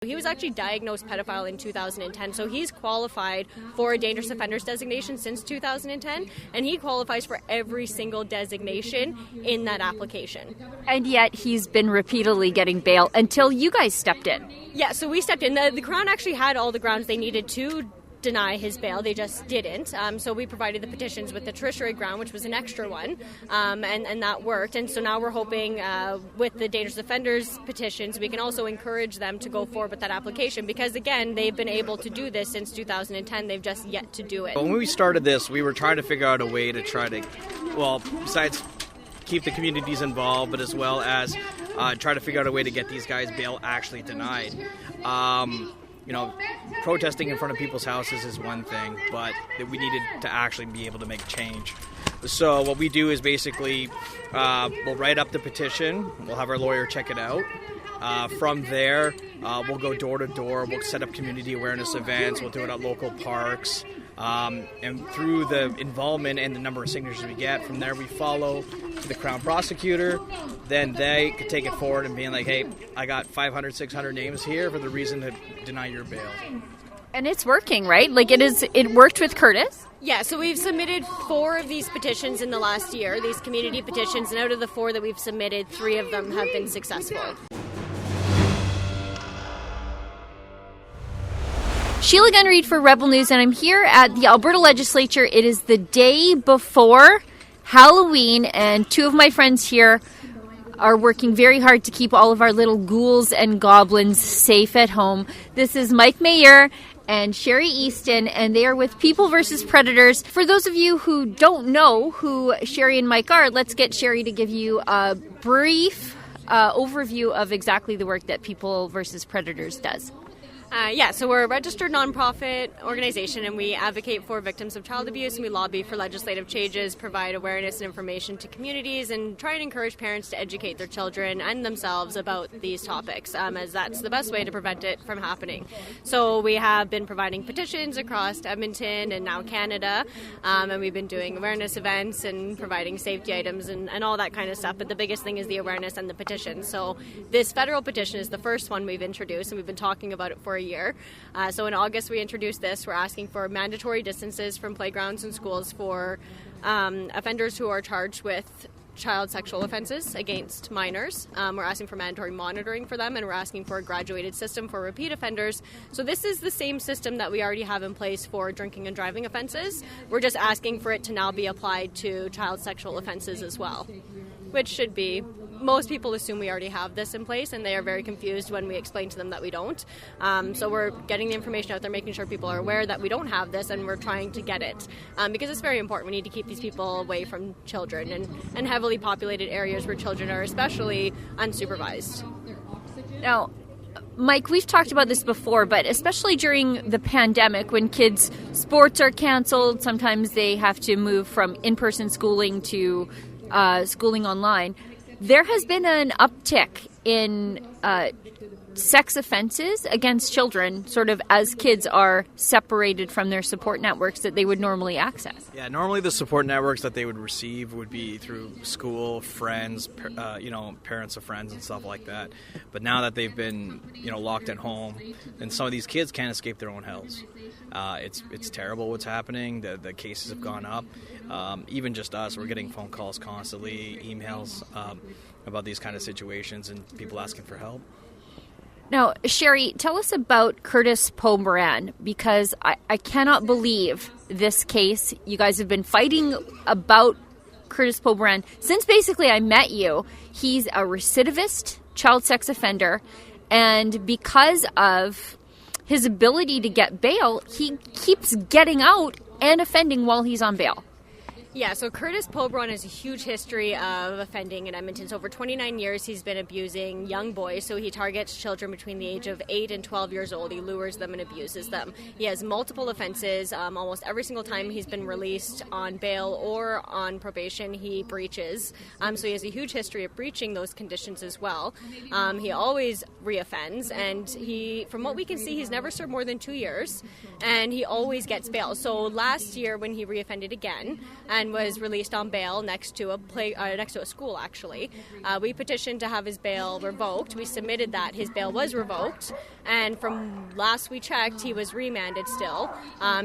He was actually diagnosed pedophile in 2010, so he's qualified for a dangerous offenders designation since 2010, and he qualifies for every single designation in that application. And yet he's been repeatedly getting bail until you guys stepped in. Yeah, so we stepped in. The Crown actually had all the grounds they needed to deny his bail. They just didn't. So we provided the petitions with the tertiary ground, which was an extra one, and that worked. And so now we're hoping with the dangerous offenders petitions, we can also encourage them to go forward with that application because, again, they've been able to do this since 2010. They've just yet to do it. When we started this, we were trying to figure out a way to try to, well, besides keep the communities involved, but as well as try to figure out a way to get these guys bail actually denied. Protesting in front of people's houses is one thing, but we needed to actually be able to make change. So what we do is basically we'll write up the petition, we'll have our lawyer check it out. From there, we'll go door to door, we'll set up community awareness events, we'll do it at local parks. And through the involvement and the number of signatures we get, from there we follow to the Crown Prosecutor. Then they could take it forward and being like, hey, I got 500, 600 names here for the reason to deny your bail. And it's working, right? Like it worked with Curtis? Yeah, so we've submitted 4 of these petitions in the last year, these community petitions, and out of the 4 that we've submitted, 3 of them have been successful. Sheila Gunn Reid for Rebel News, and I'm here at the Alberta Legislature. It is the day before Halloween, and 2 of my friends here are working very hard to keep all of our little ghouls and goblins safe at home. This is Mike Mayer and Sherry Easton, and they are with People vs. Predators. For those of you who don't know who Sherry and Mike are, let's get Sherry to give you a brief overview of exactly the work that People vs. Predators does. So we're a registered nonprofit organization, and we advocate for victims of child abuse, and we lobby for legislative changes, provide awareness and information to communities, and try and encourage parents to educate their children and themselves about these topics, as that's the best way to prevent it from happening. So we have been providing petitions across Edmonton and now Canada, and we've been doing awareness events and providing safety items and all that kind of stuff, but the biggest thing is the awareness and the petition. So this federal petition is the first one we've introduced, and we've been talking about it for a year. So in August we introduced this. We're asking for mandatory distances from playgrounds and schools for offenders who are charged with child sexual offenses against minors. We're asking for mandatory monitoring for them, and we're asking for a graduated system for repeat offenders. So this is the same system that we already have in place for drinking and driving offenses. We're just asking for it to now be applied to child sexual offenses as well, which should be. Most people assume we already have this in place, and they are very confused when we explain to them that we don't. So we're getting the information out there, making sure people are aware that we don't have this, and we're trying to get it because it's very important. We need to keep these people away from children and heavily populated areas where children are especially unsupervised. Now, Mike, we've talked about this before, but especially during the pandemic when kids' sports are canceled, sometimes they have to move from in-person schooling to schooling online. There has been an uptick in sex offenses against children, sort of as kids are separated from their support networks that they would normally access. Yeah, normally the support networks that they would receive would be through school, friends, parents of friends and stuff like that. But now that they've been, locked at home, and some of these kids can't escape their own hells. It's terrible what's happening. The cases have gone up. Even just us, we're getting phone calls constantly, emails about these kind of situations and people asking for help. Now, Sherry, tell us about Curtis Poburan, because I cannot believe this case. You guys have been fighting about Curtis Poburan since basically I met you. He's a recidivist child sex offender, and because of his ability to get bail, he keeps getting out and offending while he's on bail. Yeah, so Curtis Poburan has a huge history of offending in Edmonton. So over 29 years, he's been abusing young boys. So he targets children between the age of 8 and 12 years old. He lures them and abuses them. He has multiple offenses. Almost every single time he's been released on bail or on probation, he breaches. So he has a huge history of breaching those conditions as well. He always reoffends, and from what we can see, he's never served more than 2 years, and he always gets bail. So last year when he reoffended again, and was released on bail next to a school, actually. We petitioned to have his bail revoked. We submitted that. His bail was revoked, and from last we checked, he was remanded still.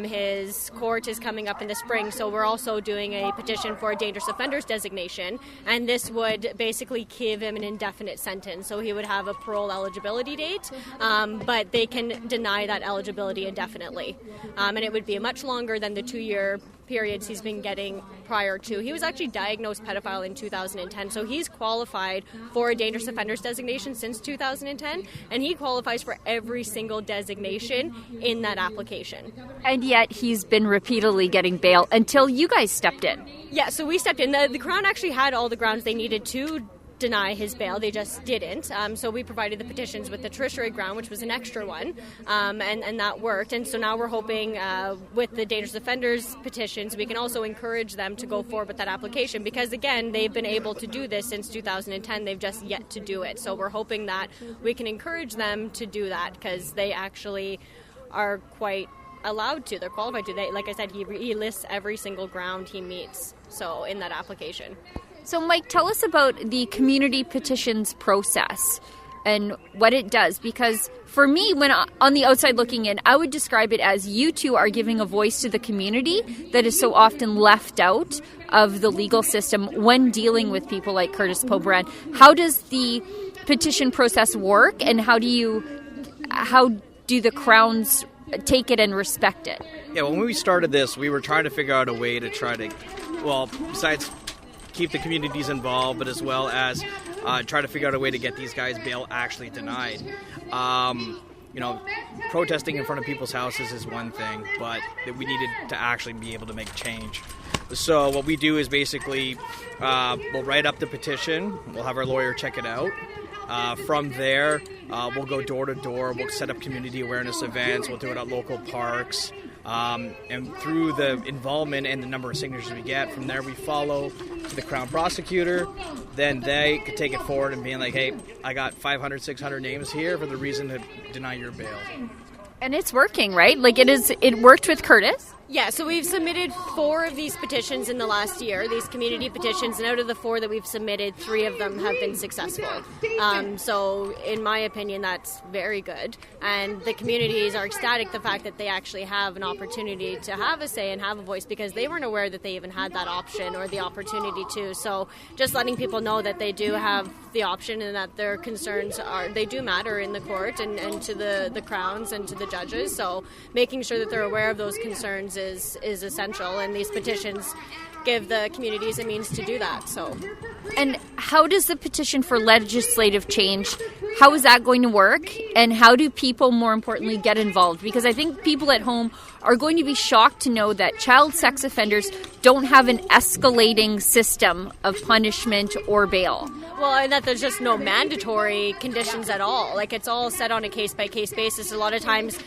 His court is coming up in the spring, so we're also doing a petition for a dangerous offenders designation, and this would basically give him an indefinite sentence. So he would have a parole eligibility date, but they can deny that eligibility indefinitely. And it would be much longer than the 2-year periods he's been getting prior to. He was actually diagnosed pedophile in 2010, so he's qualified for a dangerous offenders designation since 2010, and he qualifies for every single designation in that application. And yet he's been repeatedly getting bail until you guys stepped in. Yeah, so we stepped in. The Crown actually had all the grounds they needed to deny his bail. They just didn't. So we provided the petitions with the tertiary ground, which was an extra one, and that worked. And so now we're hoping with the dangerous offenders petitions, we can also encourage them to go forward with that application, because again, they've been able to do this since 2010. They've just yet to do it. So we're hoping that we can encourage them to do that, because they actually are quite allowed to. They're qualified to. Like I said, he lists every single ground he meets, so in that application. So, Mike, tell us about the community petitions process and what it does. Because for me, when on the outside looking in, I would describe it as you two are giving a voice to the community that is so often left out of the legal system when dealing with people like Curtis Poburan. How does the petition process work, and how do the Crowns take it and respect it? Yeah, when we started this, we were trying to figure out a way to besides keep the communities involved, but as well as try to figure out a way to get these guys bail actually denied. Protesting in front of people's houses is one thing, but we needed to actually be able to make change. So what we do is basically we'll write up the petition, we'll have our lawyer check it out. From there, we'll go door to door, we'll set up community awareness events, we'll do it at local parks. And through the involvement and the number of signatures we get, from there we follow to the Crown Prosecutor. Then they could take it forward and being like, hey, I got 500, 600 names here for the reason to deny your bail. And it's working, right? Like it worked with Curtis? Yeah, so we've submitted 4 of these petitions in the last year, these community petitions, and out of the 4 that we've submitted, 3 of them have been successful. So in my opinion, that's very good. And the communities are ecstatic the fact that they actually have an opportunity to have a say and have a voice, because they weren't aware that they even had that option or the opportunity to. So just letting people know that they do have the option and that their concerns they do matter in the court and to the Crowns and to the judges. So making sure that they're aware of those concerns is essential, and these petitions give the communities a means to do that. So, and how does the petition for legislative change, how is that going to work, and how do people, more importantly, get involved? Because I think people at home are going to be shocked to know that child sex offenders don't have an escalating system of punishment or bail. Well, and that there's just no mandatory conditions at all. Like, it's all set on a case-by-case basis. A lot of times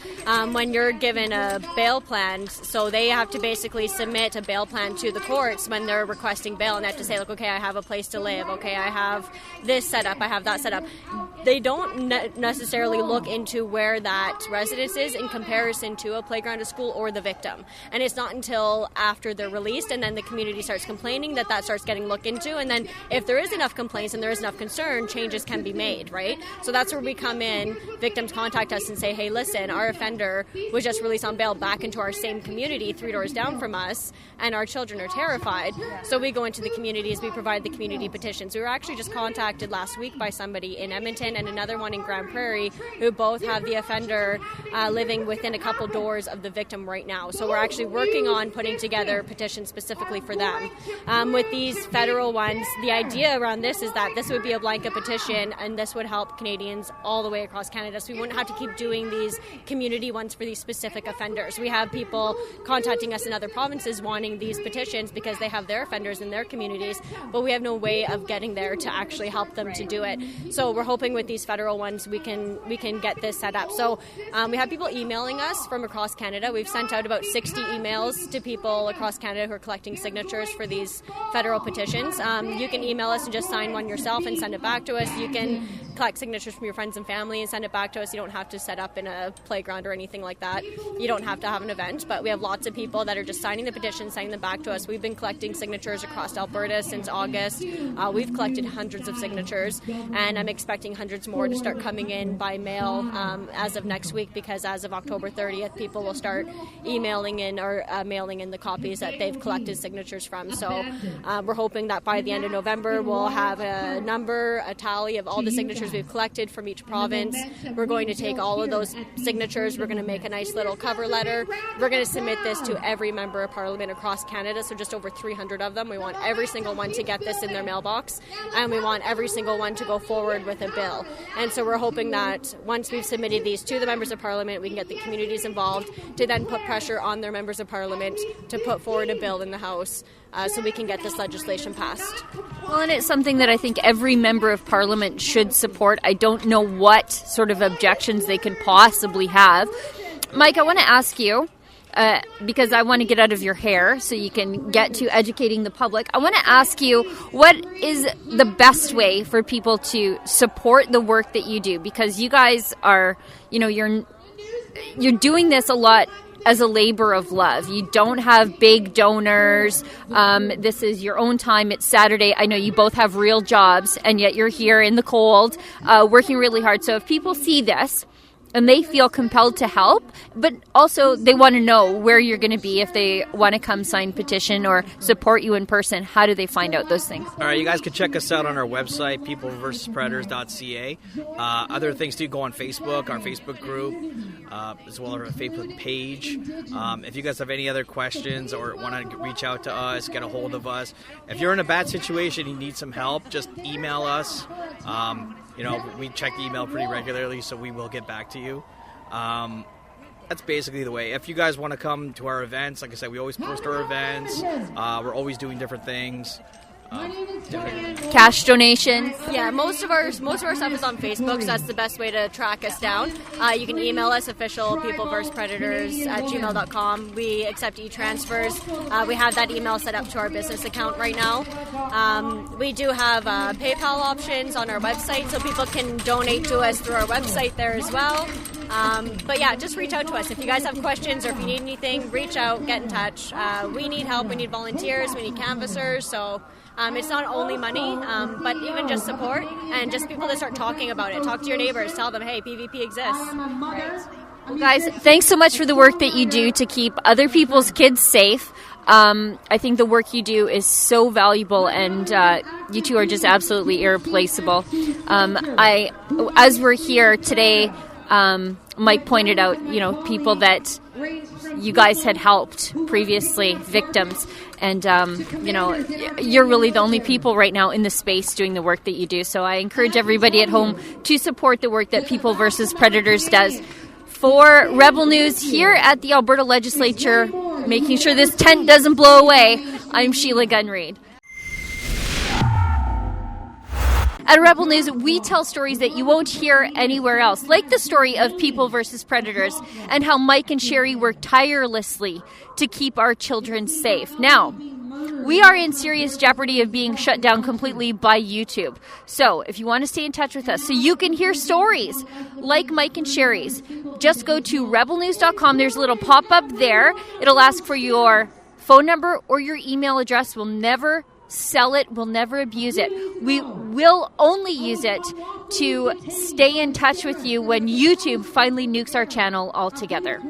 when you're given a bail plan, so they have to basically submit a bail plan to the courts when they're requesting bail, and they have to say, like, okay, I have a place to live. Okay, I have this set up. I have that set up. They don't necessarily look into where that residence is in comparison to a playground, a school, or the victim. And it's not until after they're released and then the community starts complaining that starts getting looked into. And then if there is enough complaints and there is enough concern, changes can be made, right? So that's where we come in. Victims contact us and say, hey, listen, our offender was just released on bail back into our same community 3 doors down from us, and our children are terrified. So we go into the communities, we provide the community petitions. We were actually just contacted last week by somebody in Edmonton and another one in Grand Prairie who both have the offender living within a couple doors of the victim right now. So we're actually working on putting together petitions specifically for them. With these federal ones, the idea around this is that this would be a blanket petition, and this would help Canadians all the way across Canada. So we wouldn't have to keep doing these community ones for these specific offenders. We have people contacting us in other provinces wanting these petitions because they have their offenders in their communities, but we have no way of getting there to actually help them to do it. So we're hoping with these federal ones we can get this set up. So we have people emailing us from across Canada. We've sent out about 60 emails to people across Canada who are collecting signatures for these federal petitions. You can email us and just sign one yourself and send it back to us. You can collect signatures from your friends and family and send it back to us. You don't have to set up in a playground or anything like that. You don't have to have an event, but we have lots of people that are just signing the petition, sending them back to us. We've been collecting signatures across Alberta since August. We've collected hundreds of signatures, and I'm expecting hundreds more to start coming in by mail as of next week, because as of October 30th, people will start emailing in or mailing in the copies that they've collected signatures from. So we're hoping that by the end of November, we'll have a tally of all the signatures we've collected from each province. We're going to take all of those signatures. We're going to make a nice little cover letter. We're going to submit this to every member of Parliament across Canada, so just over 300 of them. We want every single one to get this in their mailbox, and we want every single one to go forward with a bill. And so we're hoping that once we've submitted these to the members of Parliament, we can get the communities involved to then put pressure on their members of Parliament to put forward a bill in the House so we can get this legislation passed. Well, and it's something that I think every member of Parliament should support. I don't know what sort of objections they could possibly have. Mike, I want to ask you, because I want to get out of your hair so you can get to educating the public. I want to ask you, what is the best way for people to support the work that you do? Because you guys are, you're doing this a lot as a labor of love. You don't have big donors. This is your own time. It's Saturday. I know you both have real jobs, and yet you're here in the cold, working really hard. So if people see this and they feel compelled to help, but also they want to know where you're going to be if they want to come sign petition or support you in person, how do they find out those things? All right, you guys can check us out on our website, peopleversuspredators.ca. Other things do go on Facebook, our Facebook group, as well as our Facebook page. If you guys have any other questions or want to reach out to us, get a hold of us. If you're in a bad situation, you need some help, just email us. We check the email pretty regularly, so we will get back to you. That's basically the way. If you guys want to come to our events, like I said, we always post our events. We're always doing different things. Cash donations. Yeah, most of our stuff is on Facebook, so that's the best way to track us down. You can email us, official peopleversuspredators@gmail.com. We accept e-transfers. We have that email set up to our business account right now. We do have PayPal options on our website, so people can donate to us through our website there as well. But yeah, just reach out to us. If you guys have questions or if you need anything, reach out, get in touch. We need help. We need volunteers. We need canvassers. So it's not only money, but even just support and just people that start talking about it. Talk to your neighbors. Tell them, hey, PVP exists. Well, guys, thanks so much for the work that you do to keep other people's kids safe. I think the work you do is so valuable, and you two are just absolutely irreplaceable. As we're here today, Mike pointed out, people that you guys had helped previously, victims, and, you're really the only people right now in the space doing the work that you do. So I encourage everybody at home to support the work that People versus Predators does. For Rebel News here at the Alberta Legislature, making sure this tent doesn't blow away, I'm Sheila Gunn Reid. At Rebel News, we tell stories that you won't hear anywhere else, like the story of People versus Predators and how Mike and Sherry work tirelessly to keep our children safe. Now, we are in serious jeopardy of being shut down completely by YouTube. So if you want to stay in touch with us so you can hear stories like Mike and Sherry's, just go to rebelnews.com. There's a little pop-up there. It'll ask for your phone number or your email address. We'll never sell it. We'll never abuse it. We will only use it to stay in touch with you when YouTube finally nukes our channel altogether.